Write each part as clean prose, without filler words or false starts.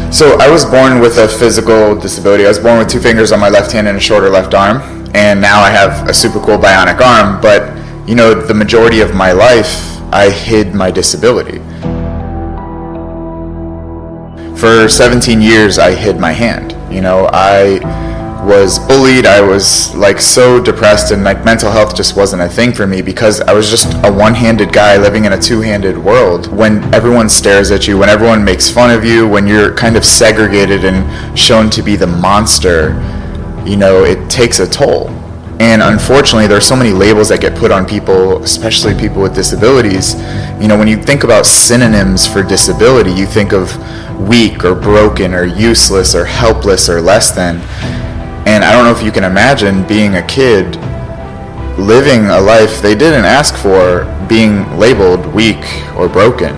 So I was born with a physical disability. I was born with 2 fingers on my left hand and a shorter left arm, and now I have a super cool bionic arm, but the majority of my life I hid my disability. For 17 years I hid my hand. I was bullied, I was so depressed, and mental health just wasn't a thing for me because I was just a one-handed guy living in a two-handed world. When everyone stares at you, when everyone makes fun of you, when you're kind of segregated and shown to be the monster, it takes a toll. And unfortunately, there are so many labels that get put on people, especially people with disabilities. When you think about synonyms for disability, you think of weak or broken or useless or helpless or less than. And I don't know if you can imagine being a kid living a life they didn't ask for, being labeled weak or broken.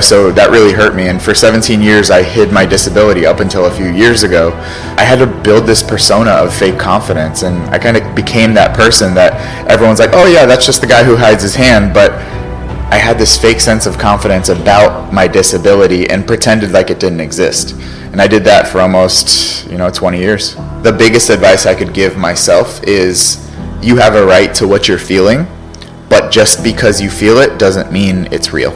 So that really hurt me. And for 17 years, I hid my disability up until a few years ago. I had to build this persona of fake confidence, and I kind of became that person that everyone's like, oh yeah, that's just the guy who hides his hand. But I had this fake sense of confidence about my disability and pretended like it didn't exist. And I did that for almost, 20 years. The biggest advice I could give myself is you have a right to what you're feeling, but just because you feel it doesn't mean it's real.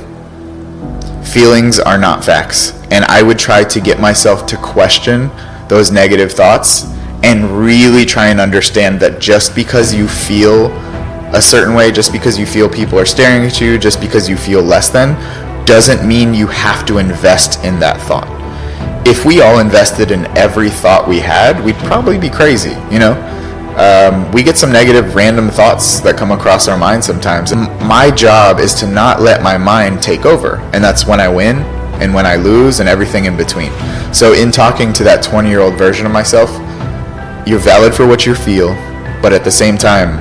Feelings are not facts. And I would try to get myself to question those negative thoughts and really try and understand that just because you feel a certain way, just because you feel people are staring at you, just because you feel less than, doesn't mean you have to invest in that thought. If we all invested in every thought we had, we'd probably be crazy, We get some negative random thoughts that come across our mind sometimes. And my job is to not let my mind take over. And that's when I win and when I lose and everything in between. So in talking to that 20-year-old version of myself, you're valid for what you feel, but at the same time,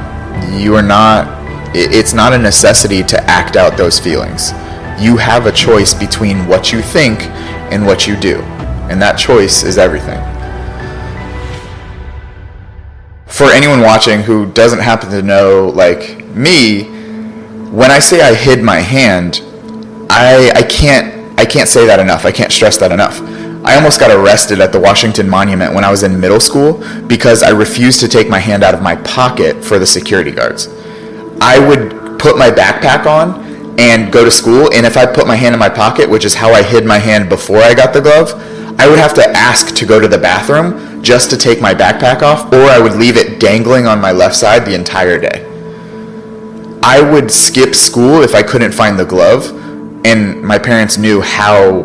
it's not a necessity to act out those feelings. You have a choice between what you think and what you do. And that choice is everything. For anyone watching who doesn't happen to know, me, when I say I hid my hand, I can't say that enough. I can't stress that enough. I almost got arrested at the Washington Monument when I was in middle school because I refused to take my hand out of my pocket for the security guards. I would put my backpack on and go to school, and if I put my hand in my pocket, which is how I hid my hand before I got the glove, I would have to ask to go to the bathroom just to take my backpack off, or I would leave it dangling on my left side the entire day. I would skip school if I couldn't find the glove, and my parents knew how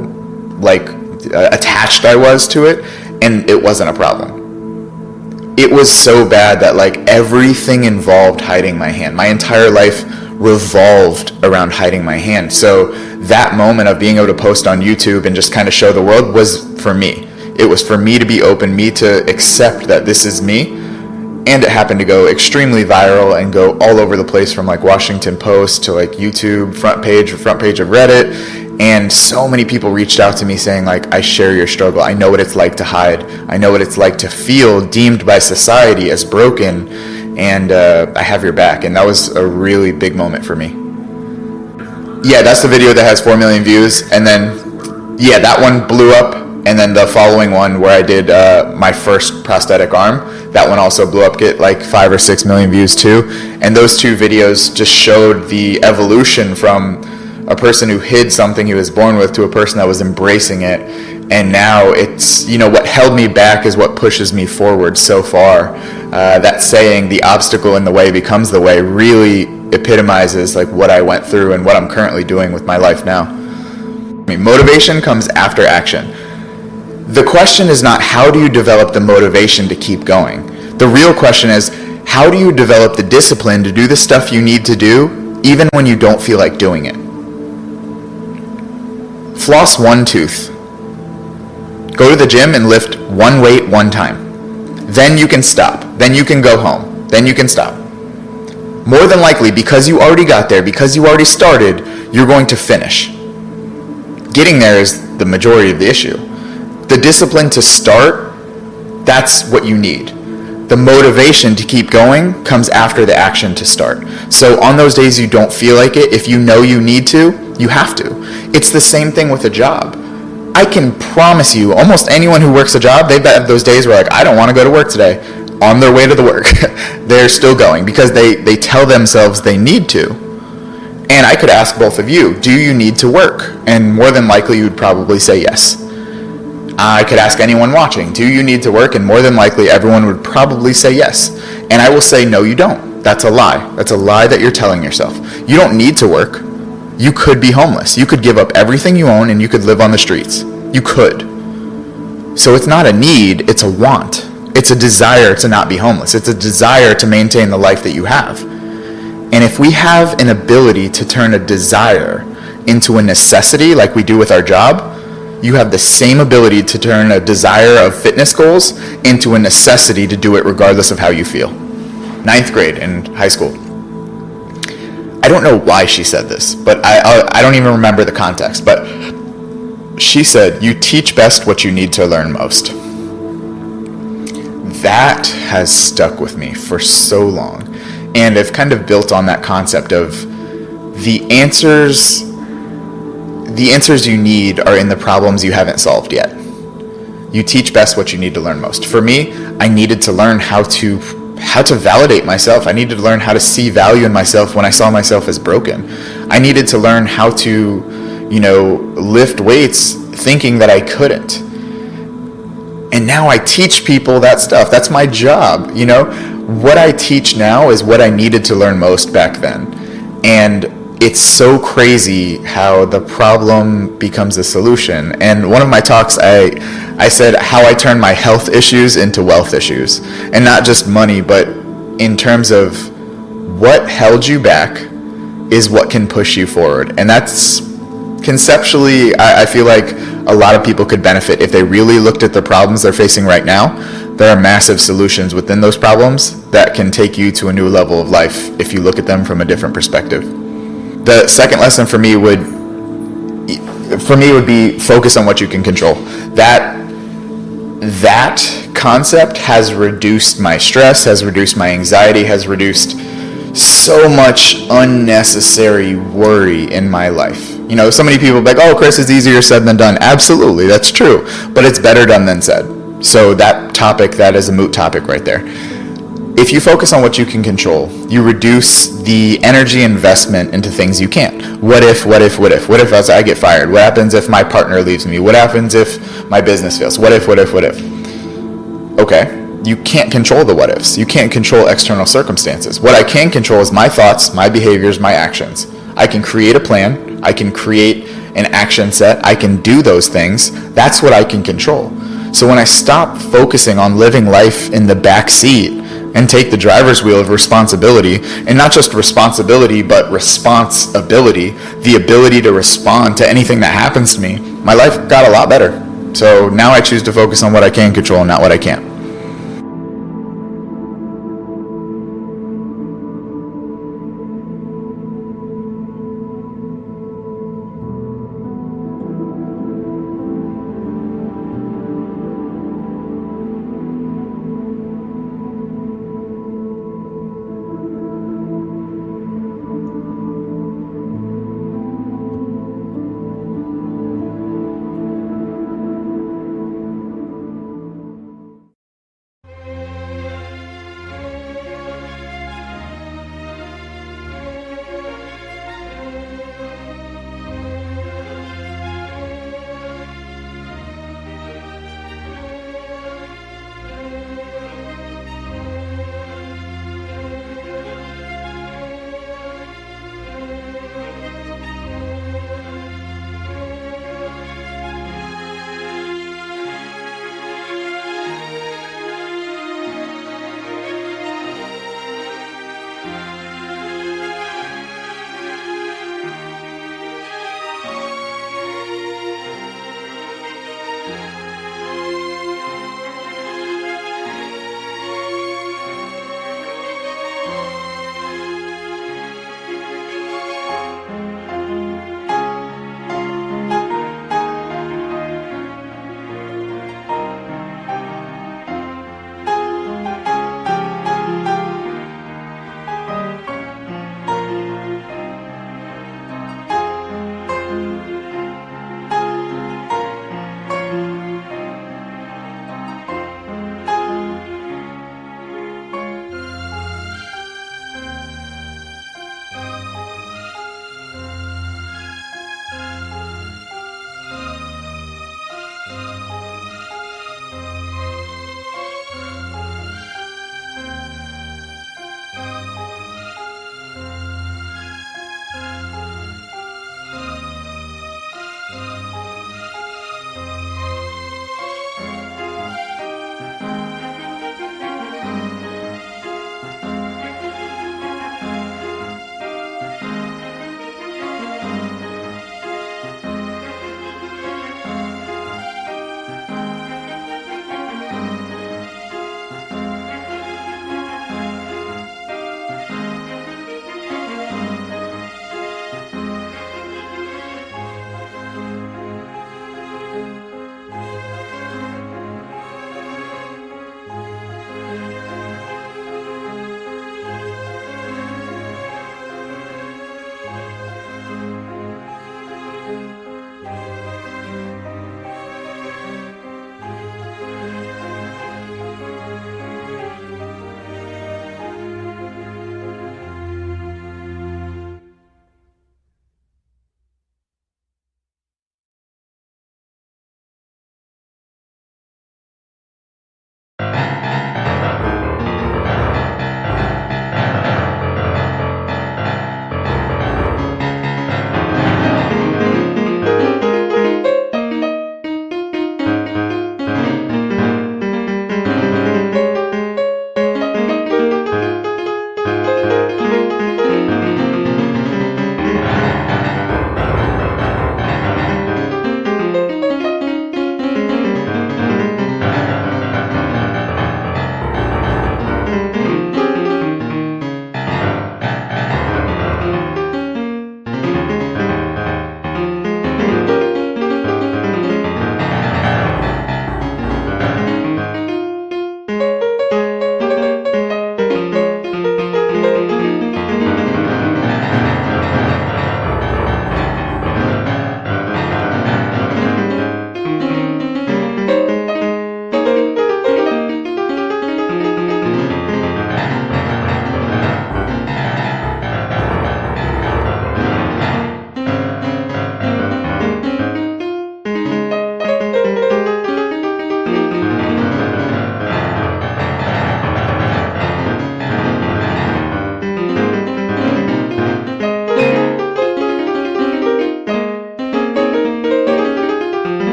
attached I was to it, and it wasn't a problem. It was so bad that everything involved hiding my hand. My entire life revolved around hiding my hand. So that moment of being able to post on YouTube and just kind of show the world was for me. It was for me to be open, me to accept that this is me. And it happened to go extremely viral and go all over the place, from Washington Post to YouTube, front page of Reddit. And so many people reached out to me saying I share your struggle. I know what it's like to hide. I know what it's like to feel deemed by society as broken. And I have your back. And that was a really big moment for me. Yeah, that's the video that has 4 million views. And then, that one blew up. And then the following one where I did my first prosthetic arm, that one also blew up, get 5 or 6 million views too. And those 2 videos just showed the evolution from a person who hid something he was born with to a person that was embracing it. And now it's, what held me back is what pushes me forward so far. That saying, the obstacle in the way becomes the way, really epitomizes what I went through and what I'm currently doing with my life now. Motivation comes after action. The question is not how do you develop the motivation to keep going. The real question is, how do you develop the discipline to do the stuff you need to do even when you don't feel like doing it? Floss 1 tooth. Go to the gym and lift 1 weight 1 time. Then you can stop. Then you can go home. Then you can stop. More than likely, because you already got there, because you already started, you're going to finish. Getting there is the majority of the issue. The discipline to start, that's what you need. The motivation to keep going comes after the action to start. So on those days you don't feel like it, if you know you need to, you have to. It's the same thing with a job. I can promise you, almost anyone who works a job, they've had those days where like, I don't want to go to work today. On their way to the work, they're still going because they tell themselves they need to. And I could ask both of you, do you need to work? And more than likely you would probably say yes. I could ask anyone watching, do you need to work? And more than likely everyone would probably say yes. And I will say, no, you don't. That's a lie. That's a lie that you're telling yourself. You don't need to work. You could be homeless. You could give up everything you own and you could live on the streets. You could. So it's not a need, it's a want. It's a desire to not be homeless. It's a desire to maintain the life that you have. And if we have an ability to turn a desire into a necessity like we do with our job, you have the same ability to turn a desire of fitness goals into a necessity to do it regardless of how you feel. 9th grade in high school. I don't know why she said this, but I don't even remember the context, but she said, you teach best what you need to learn most. That has stuck with me for so long. And I've kind of built on that concept of the answers you need are in the problems you haven't solved yet. You teach best what you need to learn most. For me, I needed to learn how to validate myself. I needed to learn how to see value in myself when I saw myself as broken. I needed to learn how to, lift weights thinking that I couldn't. And now I teach people that stuff. That's my job. What I teach now is what I needed to learn most back then. And it's so crazy how the problem becomes a solution. And one of my talks, I said how I turned my health issues into wealth issues. And not just money, but in terms of what held you back is what can push you forward. And that's conceptually, I feel like a lot of people could benefit if they really looked at the problems they're facing right now. There are massive solutions within those problems that can take you to a new level of life if you look at them from a different perspective. The second lesson for me would be focus on what you can control. That concept has reduced my stress, has reduced my anxiety, has reduced so much unnecessary worry in my life. So many people are like, oh, Chris, it's easier said than done. Absolutely, that's true. But it's better done than said. So that is a moot topic right there. If you focus on what you can control, you reduce the energy investment into things you can't. What if I get fired? What happens if my partner leaves me? What happens if my business fails? What if? Okay, you can't control the what ifs. You can't control external circumstances. What I can control is my thoughts, my behaviors, my actions. I can create a plan. I can create an action set. I can do those things. That's what I can control. So when I stop focusing on living life in the back seat and take the driver's wheel of responsibility, and not just responsibility, but responsibility, the ability to respond to anything that happens to me, my life got a lot better. So now I choose to focus on what I can control and not what I can't.